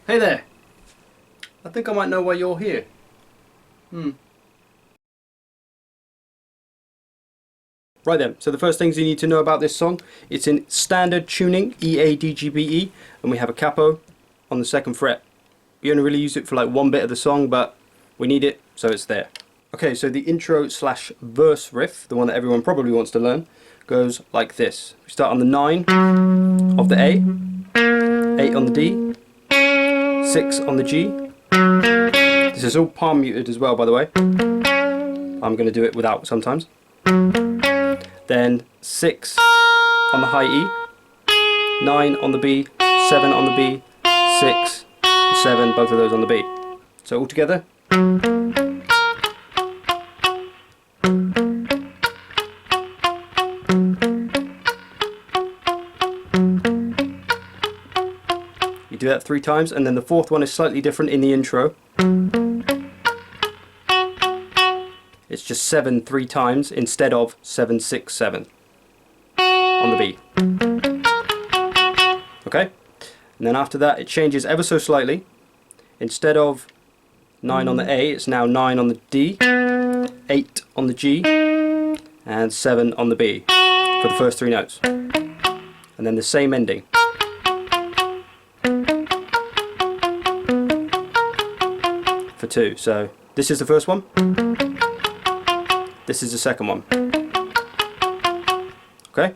Hey there! I think I might know why you're here. Right then, so the first things you need to know about this song, it's in standard tuning, E, A, D, G, B, E, and we have a capo on the 2nd fret. We only really use it for like one bit of the song, but we need it, so it's there. Okay, so the intro slash verse riff, the one that everyone probably wants to learn, goes like this. We start on the 9 of the A, 8 on the D, 6 on the G. This is all palm muted as well, by the way. I'm going to do it without sometimes. Then 6 on the high E, 9 on the B, 7 on the B, 6, 7, both of those on the B. So all together. You do that 3 times, and then the 4th one is slightly different in the intro. It's just 7 3 times instead of 7 6 7 on the B. Okay? And then after that it changes ever so slightly. Instead of 9 on the A, it's now 9 on the D, 8 on the G, and 7 on the B for the first 3 notes. And then the same ending. For 2. So this is the first one. This is the second one. Okay?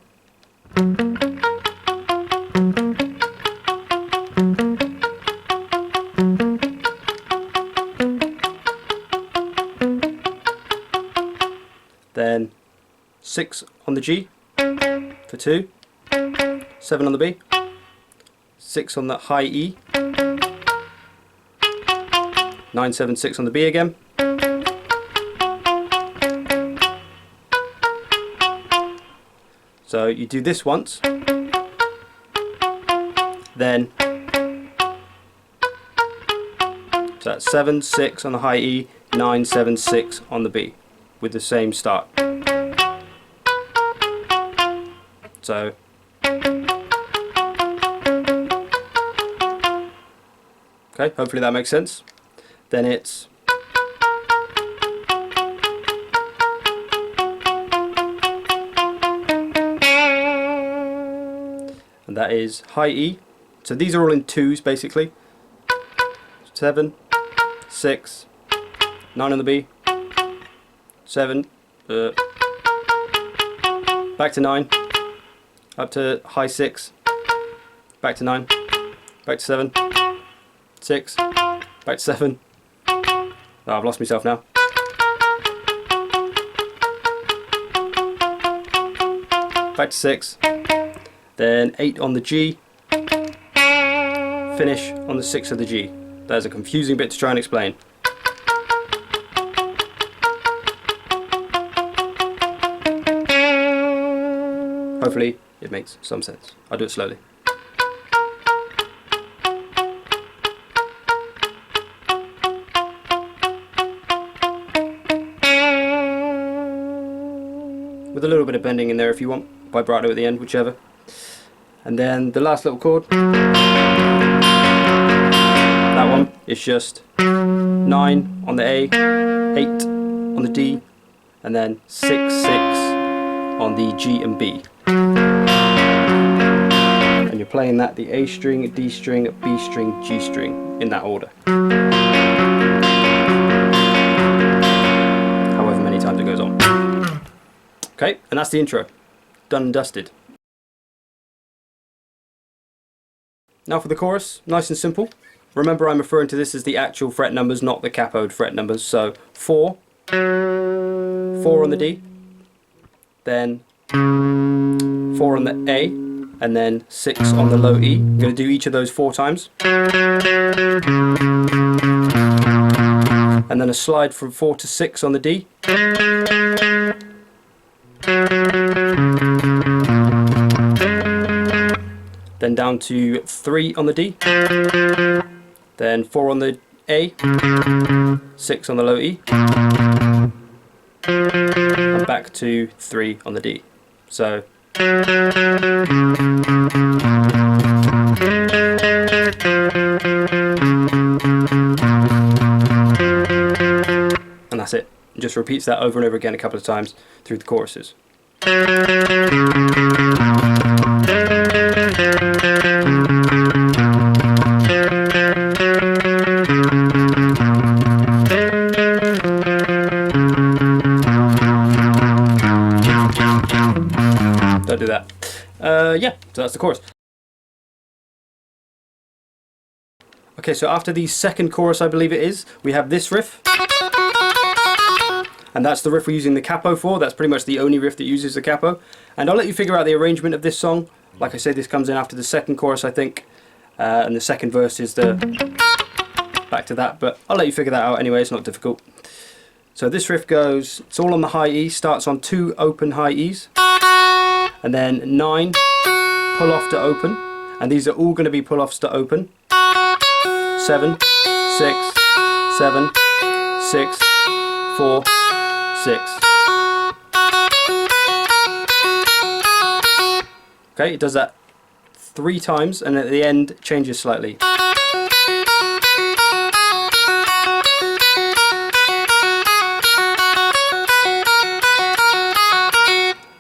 Then 6 on the G for 2, 7 on the B, 6 on the high E, 9 7 6 on the B again. So you do this once, then so that's 7 6 on the high E, 9 7 6 on the B with the same start. So okay, hopefully that makes sense. Then it's and that is high E. So these are all in 2s basically. 7, 6, 9 on the B, 7, back to 9, up to high 6, back to 9, back to 7, 6, back to 7. Oh, I've lost myself now. Back to 6. Then 8 on the G, finish on the 6 of the G. There's a confusing bit to try and explain. Hopefully it makes some sense. I'll do it slowly. With a little bit of bending in there if you want, vibrato at the end, whichever. And then the last little chord, that one is just 9 on the A, 8 on the D, and then 6 6 on the G and B. And you're playing that the A string, D string, B string, G string in that order. However many times it goes on. Okay, and that's the intro. Done and dusted. Now for the chorus, nice and simple. Remember, I'm referring to this as the actual fret numbers, not the capoed fret numbers. So 4, 4 on the D, then 4 on the A, and then 6 on the low E. I'm going to do each of those 4 times. And then a slide from 4 to 6 on the D. Then down to 3 on the D, then 4 on the A, 6 on the low E, and back to 3 on the D. So just repeats that over and over again a couple of times through the choruses. Don't do that. Yeah, so that's the chorus. Okay, so after the second chorus, I believe it is, we have this riff. And that's the riff we're using the capo for. That's pretty much the only riff that uses the capo. And I'll let you figure out the arrangement of this song. Like I said, this comes in after the second chorus, I think. And the second verse is the back to that. But I'll let you figure that out anyway, it's not difficult. So this riff goes, it's all on the high E, starts on 2 open high E's. And then 9, pull off to open. And these are all going to be pull offs to open. 7, 6, 7, 6, 4, 6. Okay, it does that 3 times and at the end changes slightly.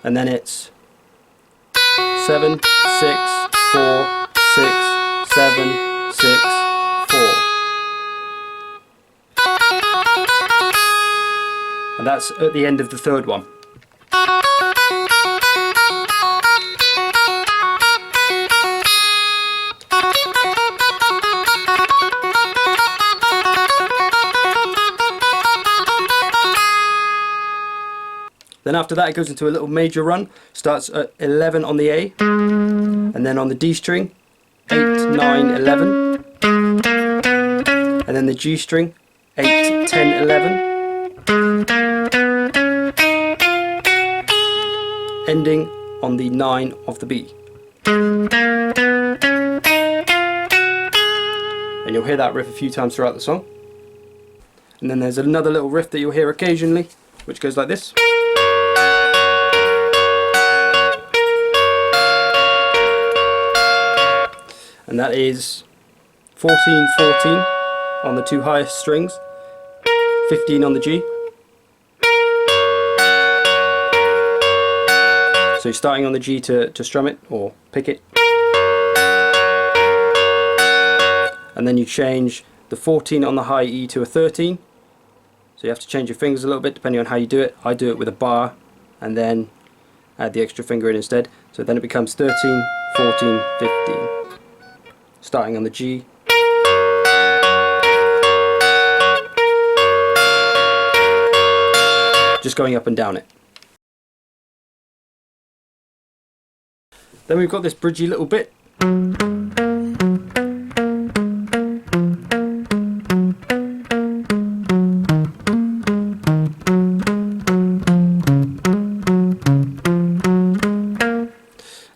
And then it's 7, 6, 4, 6, 7, 6, 4. And that's at the end of the third one. Then after that it goes into a little major run, starts at 11 on the A, and then on the D string, 8, 9, 11, and then the G string, 8, 10, 11, ending on the 9 of the B. And you'll hear that riff a few times throughout the song. And then there's another little riff that you'll hear occasionally, which goes like this. And that is 14, 14 on the 2 highest strings, 15 on the G. So you're starting on the G to strum it or pick it. And then you change the 14 on the high E to a 13. So you have to change your fingers a little bit depending on how you do it. I do it with a bar and then add the extra finger in instead. So then it becomes 13, 14, 15. Starting on the G. Just going up and down it. Then we've got this bridgy little bit.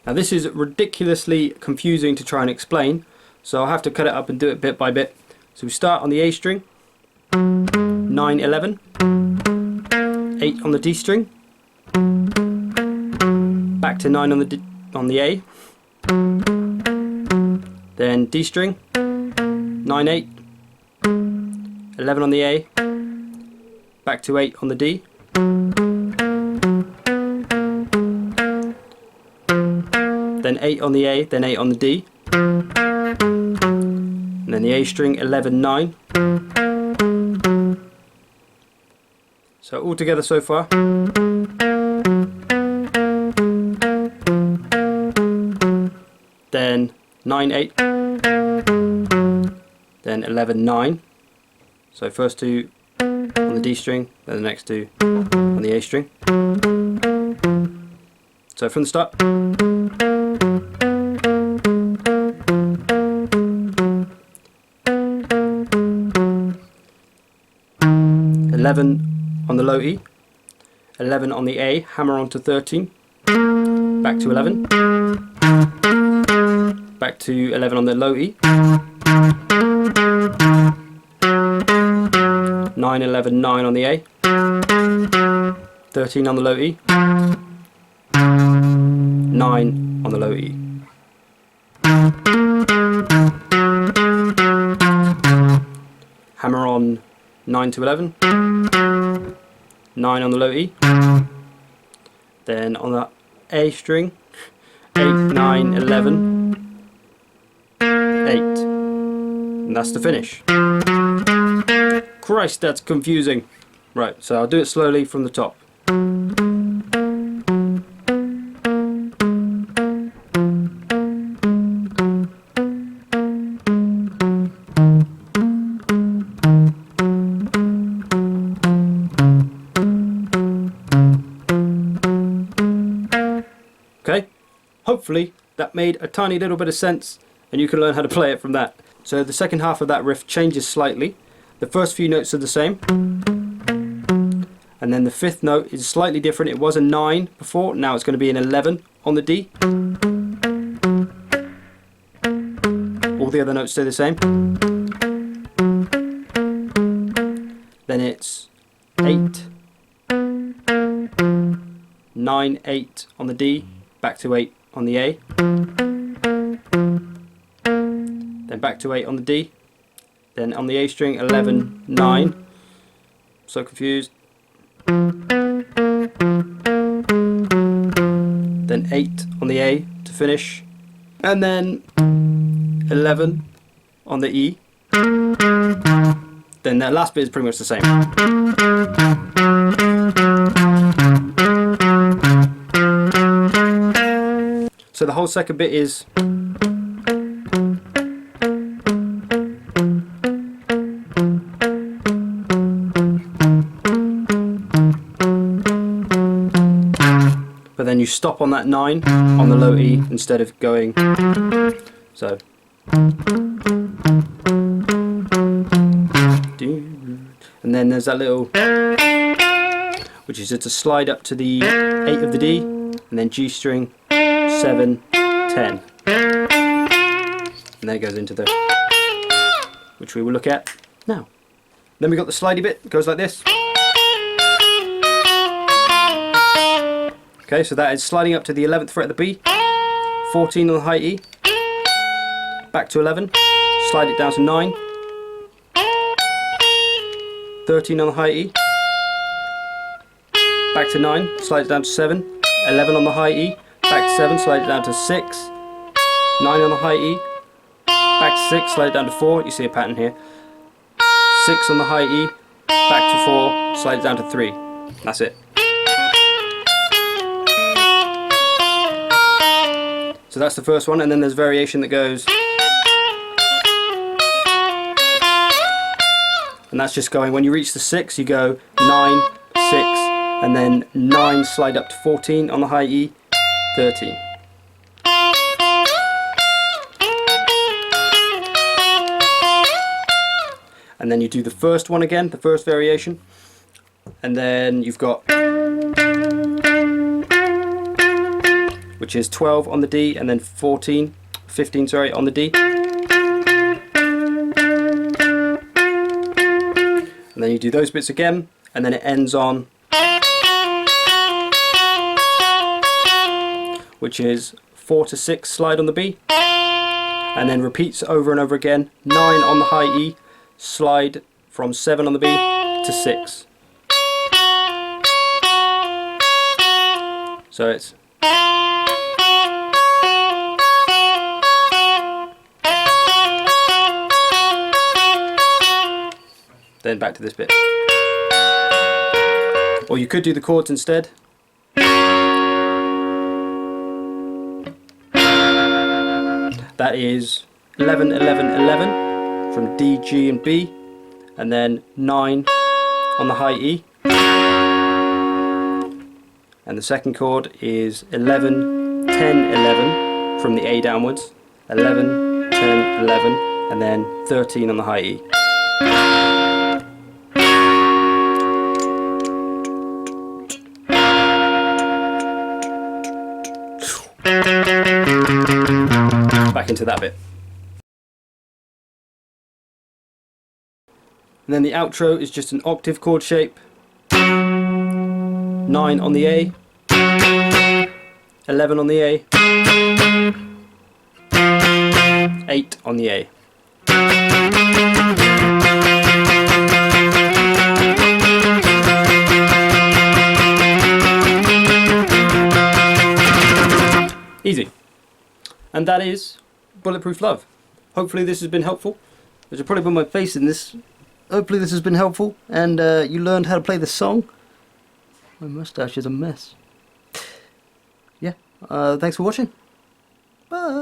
Now this is ridiculously confusing to try and explain, so I'll have to cut it up and do it bit by bit. So we start on the A string, 9, 11, 8 on the D string, back to 9 on the A, then D string, 9, 8, 11 on the A, back to 8 on the D, then 8 on the A, then 8 on the D, and then the A string, 11, 9. So all together so far. Then 9, 8, then 11, 9. So first 2 on the D string, then the next 2 on the A string. So from the start. 11 on the low E, 11 on the A, hammer on to 13, back to 11, back to 11 on the low E, 9, 11, 9 on the A, 13 on the low E, 9 on the low E. Hammer on 9 to 11, 9 on the low E. Then on the A string, 8, 9, 11, 8. And that's the finish. Christ, that's confusing. Right, so I'll do it slowly from the top. Okay, hopefully that made a tiny little bit of sense and you can learn how to play it from that. So the second half of that riff changes slightly. The first few notes are the same, and then the fifth note is slightly different. It was a 9 before, now it's going to be an 11 on the D. All the other notes stay the same. Then it's 8, 9, 8 on the D, back to 8 on the A, then back to 8 on the D, then on the A string 11, 9, so confused, then 8 on the A to finish, and then 11 on the E. Then that last bit is pretty much the same. So the whole second bit is but then you stop on that 9 on the low E instead of going so. And then there's that little, which is just a slide up to the 8 of the D, and then G string, 7, 10. And then it goes into the, which we will look at now. Then we got the slidey bit, it goes like this. Okay, so that is sliding up to the 11th fret of the B, 14 on the high E, back to 11, slide it down to 9, 13 on the high E, back to 9, slide it down to 7, 11 on the high E, back to 7, slide it down to 6, 9 on the high E, back to 6, slide it down to 4, you see a pattern here, 6 on the high E, back to 4, slide it down to 3, that's it. So that's the first one, and then there's variation that goes, and that's just going, when you reach the 6 you go 9, 6, and then 9 slide up to 14 on the high E, 13. And then you do the first one again, the first variation, and then you've got, which is 12 on the D, and then 15 sorry, on the D. And then you do those bits again, and then it ends on, which is 4 to 6 slide on the B, and then repeats over and over again, 9 on the high E, slide from 7 on the B to 6. So it's then back to this bit. Or you could do the chords instead. That is 11, 11, 11 from D, G and B, and then 9 on the high E. And the second chord is 11, 10, 11 from the A downwards, 11, 10, 11, and then 13 on the high E. Back into that bit. And then the outro is just an octave chord shape. 9 on the A, 11 on the A, 8 on the A. And that is Bulletproof Love. Hopefully this has been helpful. I should probably put my face in this. Hopefully this has been helpful and you learned how to play the song. My mustache is a mess. Yeah, thanks for watching. Bye.